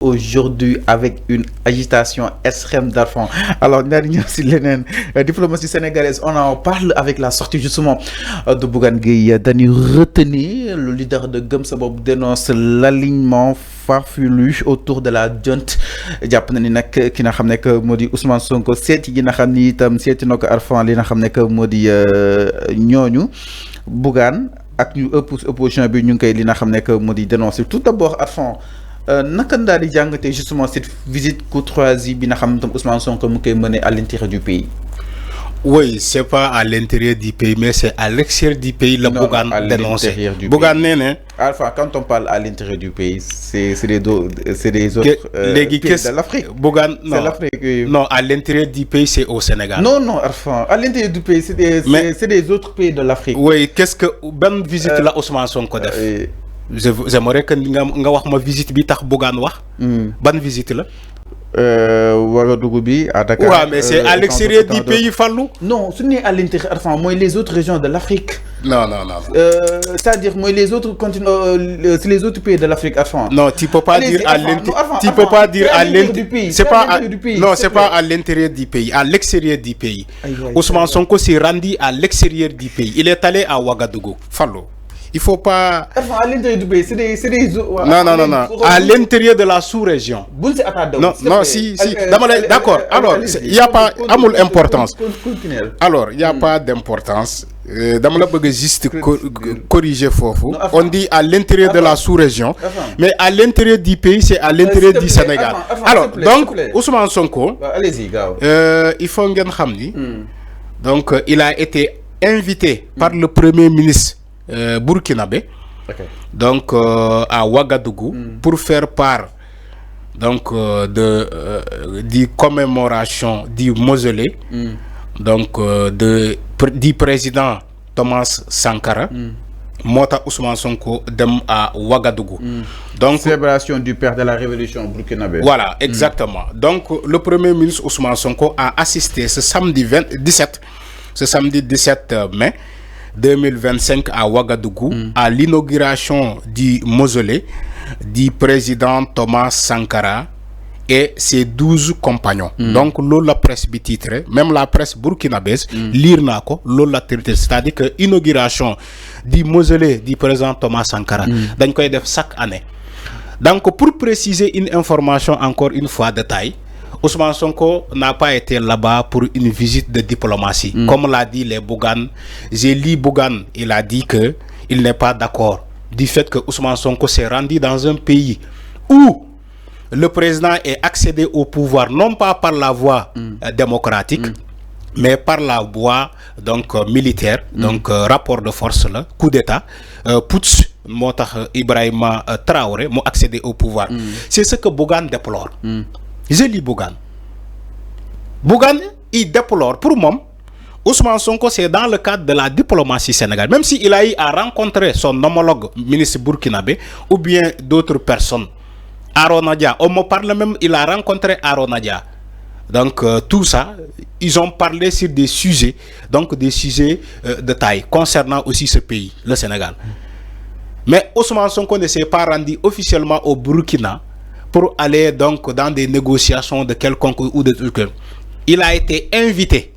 aujourd'hui avec une agitation extrême d'Arfan. Alors, diplomatie sénégalaise, on en parle avec la sortie justement de Bougane Gueye Dany. Retenir, le leader de Gëm Sa Bopp dénonce l'alignement farfelu autour de la junte. jàpp na ni nag ki nga xam ne que moo di Ousmane Sonko seeti gi nga xam ni itam seeti na ko Arfan li nga xam ne que moo di ñooñu Bougane ak ñu opposition bi ñu ngi koy li nga xam ne que moo di dénoncer tout d'abord Arfan. naka daal di jàngatee justement cette visite courtoisie bi nga xam ne Ousmane Sonko mu koy mener à l'intérieur du pays. Oui, c'est pas à l'intérieur du pays, mais c'est à l'extérieur du pays le Bougane dénoncé. Bougane Néné. Alpha, quand on parle à l'intérieur du pays, c'est des autres pays de l'Afrique. Bougane, non. C'est l'Afrique. Non, à l'intérieur du pays, c'est au Sénégal. Non, Alpha, à l'intérieur du pays, c'est des autres pays de l'Afrique. Oui, qu'est-ce que bonne visite là Ousmane Sonko def? J'aimerais que nga wax ma visite bi tax Bougane wax. Bonne visite là. Ouagadougou bi à Dakar. Ouais, mais c'est à l'extérieur du pays, Fallou. Non, ce n'est à l'intérieur, enfin, moi les autres régions de l'Afrique. Non. C'est-à-dire moi les autres continents, c'est les autres pays de l'Afrique, enfin. Non, tu peux pas dire à l'intérieur. Tu peux pas dire à l'intérieur. C'est pas non, c'est pas à l'intérieur du pays, à l'extérieur du pays. Ousmane Sonko s'est rendu à l'extérieur du pays. Il est allé à Ouagadougou, Fallou. Il faut pas. Enfin, à l'intérieur du pays, c'est des. Non. À l'intérieur de la sous-région. Non, si. D'accord. Alors, il n'y a pas. Amul importance. Alors, il n'y a pas d'importance. Dans la bëgg juste corriger fofu. On dit à l'intérieur de la sous-région, mais à l'intérieur du pays, c'est à l'intérieur du Sénégal. Alors, donc, Ousmane Sonko. Allez-y, gars. Il faut ngeen xam ni. Donc, il a été invité par le Premier ministre. Burkinabé, donc à Ouagadougou, pour faire part donc de commémoration du mausolée donc du président Thomas Sankara. Mota Ousmane Sonko dem à Ouagadougou. Donc célébration du père de la révolution burkinabé. Voilà, exactement. Donc le Premier ministre Ousmane Sonko a assisté ce samedi 17 mai 2025 à Ouagadougou à l'inauguration du mausolée du président Thomas Sankara et ses 12 compagnons. Donc la presse bi titre, même la presse burkinabèse lire nako la traité, c'est-à-dire que l'inauguration du mausolée du président Thomas Sankara dañ koy def chaque année. Donc pour préciser une information encore une fois de taille, Ousmane Sonko n'a pas été là-bas pour une visite de diplomatie. Comme l'a dit les Bougane, j'ai lu Bougane, il a dit que il n'est pas d'accord du fait que Ousmane Sonko s'est rendu dans un pays où le président est accédé au pouvoir non pas par la voie démocratique, mais par la voie donc militaire, donc rapport de force là, coup d'état, putsch, Ibrahima Traoré m'a accédé au pouvoir. C'est ce que Bougane déplore. Je lis Bougane. Bougane, il déplore. Pour moi, Ousmane Sonko, c'est dans le cadre de la diplomatie sénégalaise. Même s'il a eu à rencontrer son homologue ministre burkinabé ou bien d'autres personnes. Aaron Nadia, on me parle même, il a rencontré Aaron Nadia. Donc, tout ça, ils ont parlé sur des sujets, donc des sujets de taille, concernant aussi ce pays, le Sénégal. Mais Ousmane Sonko ne s'est pas rendu officiellement au Burkina pour aller donc dans des négociations de quelconque ou de trucs. Il a été invité.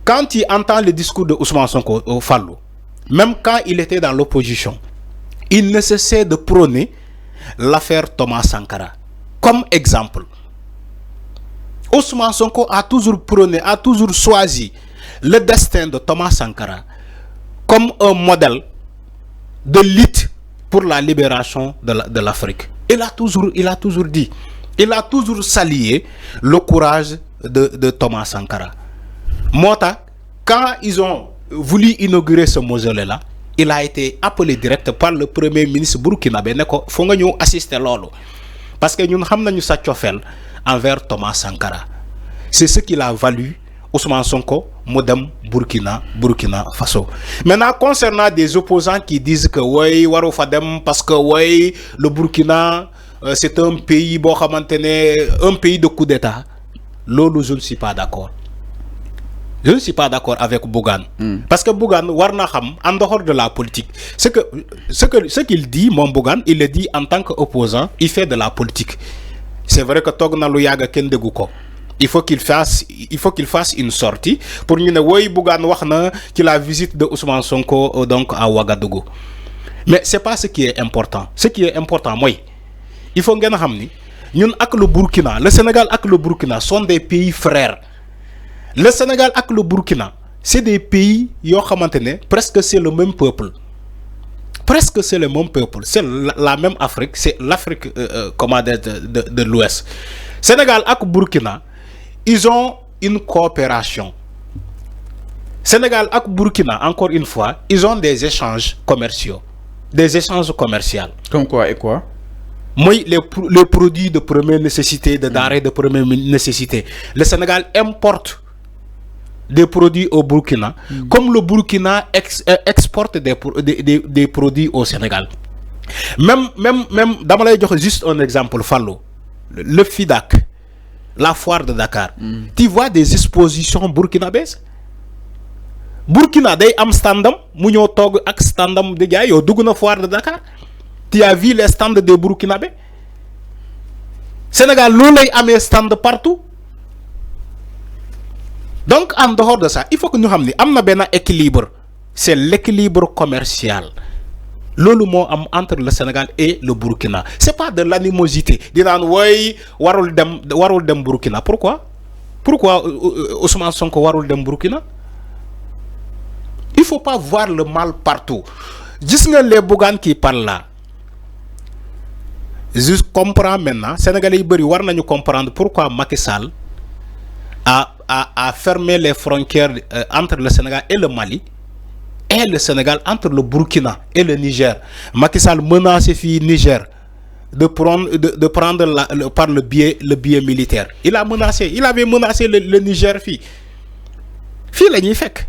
Quand tu entends le discours de Ousmane Sonko au Fallou, même quand il était dans l'opposition, il ne cessait de prôner l'affaire Thomas Sankara. Comme exemple, Ousmane Sonko a toujours prôné, a toujours choisi le destin de Thomas Sankara comme un modèle de lutte pour la libération de l'Afrique. Il a toujours dit, il a toujours salué le courage de Thomas Sankara. Mota, quand ils ont voulu inaugurer ce mausolée-là, il a été appelé direct par le Premier ministre burkinabé. Neko, faut nga ñu assister lolo. Parce que nous savons sa tiofel envers Thomas Sankara. C'est ce qui l'a valu Ousmane Sonko, Modem Burkina Faso. Maintenant, concernant des opposants qui disent que ouais, Waro Fadem, parce que ouais, le Burkina, c'est un pays, un pays de coup d'État. Lolo, je ne suis pas d'accord. Je ne suis pas d'accord avec Bougane. Parce que Bougane, en dehors de la politique, ce qu'il dit, mon Bougane, il le dit en tant qu'opposant, il fait de la politique. C'est vrai que Togna Luyaga Kendegouko. Il faut qu'il fasse une sortie pour nous dire Bougane Wahna qu'il la visite de Ousmane Sonko donc à Ouagadougou. Mais c'est pas ce qui est important. Ce qui est important, moi, il faut que nous sachions, nous avec le Burkina, le Sénégal avec le Burkina sont des pays frères. Le Sénégal et le Burkina, c'est des pays qui presque c'est le même peuple. Presque c'est le même peuple. C'est la même Afrique. C'est l'Afrique de l'Ouest. Sénégal et Burkina, ils ont une coopération. Sénégal et Burkina, encore une fois, ils ont des échanges commerciaux. Des échanges commerciaux. Comme quoi et quoi? Moi, les produits de première nécessité, de denrées de première nécessité. Le Sénégal importe des produits au Burkina, comme le Burkina exporte des produits au Sénégal. Même juste un exemple, Fallo, le FIDAC, la foire de Dakar, tu vois des expositions burkinabèses. Burkina day am standam mu ñoo togg ak standam de jaay yow dugg na foire de Dakar. Tu as vu les stands des Burkinabés? Sénégal loolu lay amee stand partout. Donc en dehors de ça, il faut que nous sachions qu'il y a un équilibre. C'est l'équilibre commercial. Loolu moo am entre le Sénégal et le Burkina. C'est pas de l'animosité. Di naan way warul dem Burkina. Pourquoi Ousmane Sonko warul dem Burkina? Il faut pas voir le mal partout. Gis nga les Bougane qui parlent là. Je comprends maintenant. Sénégalais yi bari war nañu comprendre pourquoi Macky Sall a fermé les frontières entre le Sénégal et le Mali. Et le Sénégal entre le Burkina et le Niger. Macky Sall menace fi Niger de prendre par le biais militaire. Il avait menacé le Niger fi la ñuy fekk.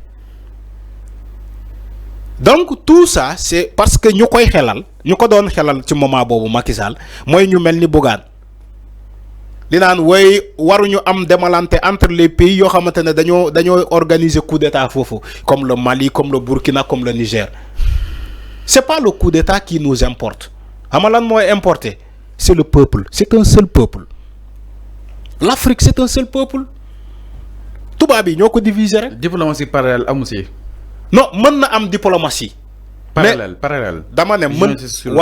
Donc tout ça c'est parce que ñu koy xelal ci moment bobu Macky Sall moy ñu melni Bougane di naan way waruñu am démalante entre les pays yo xamantene dañoo organiser coup d'état fofu comme le Mali, comme le Burkina, comme le Niger. C'est pas le coup d'état qui nous importe. Amalan moy importé, c'est le peuple, c'est un seul peuple. L'Afrique c'est un seul peuple. Touba bi ñoko diviser rek. Diplomatie parallèle amu ci. Non, mën na am diplomatie. Parallèle. Dama ne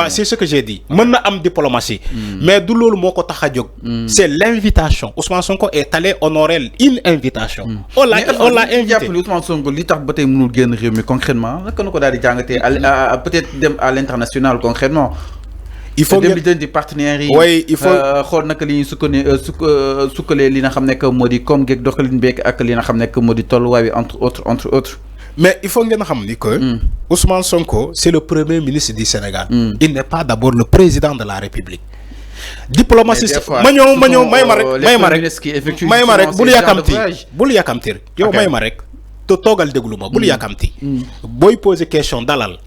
c'est ce que j'ai dit. Mën na am diplomatie. Mais du loolu moko tax a jóg. C'est l'invitation. Ousmane Sonko est allé honorer une invitation. On l'a invité. Ousmane Sonko li tax ba tay mënul génn réew mi concrètement naka na ko daal di jàngatee peut-être dem à l'international concrètement. Il faut dem di partenaires yi. Oui, il faut xool naka li ñu sukkalee li nga xam ne que moo di comme geeg doxalin beeg ak li nga xam ne que moo di tolluwaay bi entre autres. Mais il faut que nous sachions que Ousmane Sonko, c'est le premier ministre du Sénégal. Il n'est pas d'abord le président de la République. Diplomatie, question dalal.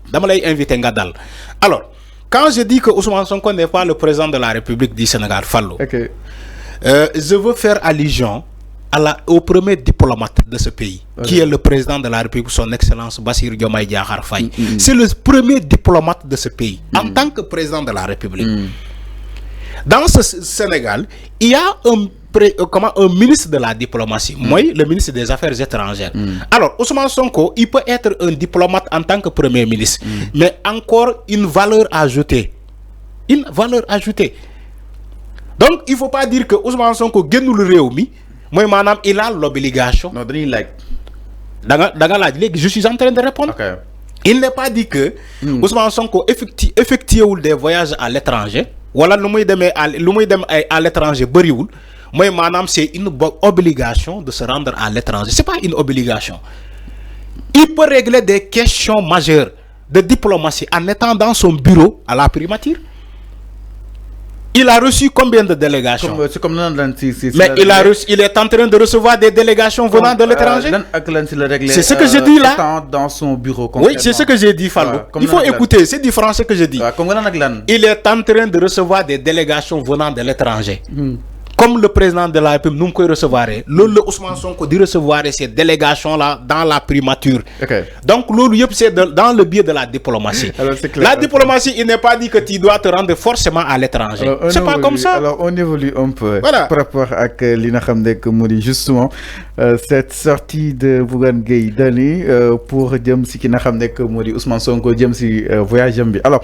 Alors, quand je dis que Ousmane Sonko n'est pas le président de la République du Sénégal, je veux faire allusion au premier diplomate de ce pays, qui est le président de la République, son Excellence Bassirou Diomaye Diakhar Faye. C'est le premier diplomate de ce pays, en tant que président de la République. Dans ce Sénégal, il y a un ministre de la diplomatie, moi, le ministre des Affaires étrangères. Alors, Ousmane Sonko, il peut être un diplomate en tant que premier ministre, mais encore une valeur ajoutée. Une valeur ajoutée. Donc, il ne faut pas dire que Ousmane Sonko gagne le réumi. Moi, madame, il a l'obligation. Non, like. Je suis en train de répondre. Okay. Il n'est pas dit que Ousmane Sonko effectue des voyages à l'étranger. Voilà, à l'étranger, moi, madame, c'est une obligation de se rendre à l'étranger. Ce n'est pas une obligation. Il peut régler des questions majeures de diplomatie en étant dans son bureau à la primature. Il a reçu combien de délégations? Mais il est en train de recevoir des délégations venant de l'étranger. C'est ce que j'ai dit là. Dans son bureau. Oui, c'est ce que j'ai dit, Fallou. Il faut écouter, c'est différent ce que j'ai dit. Il est en train de recevoir des délégations venant de l'étranger. comme le président de la République nous peut recevoir, le Ousmane Sonko dit recevoir ces délégations-là dans la primature. Donc, c'est dans le biais de la diplomatie. Alors, clair, la diplomatie, il n'est pas dit que tu dois te rendre forcément à l'étranger. C'est pas comme ça. Alors, on évolue un peu voilà. Par rapport à Lina Khamdek Mouri, justement, cette sortie de Bougane Gueye Dany pour Djem si Kina Khamdek Mouri, Ousmane Sonko, Djem si voyage. Alors,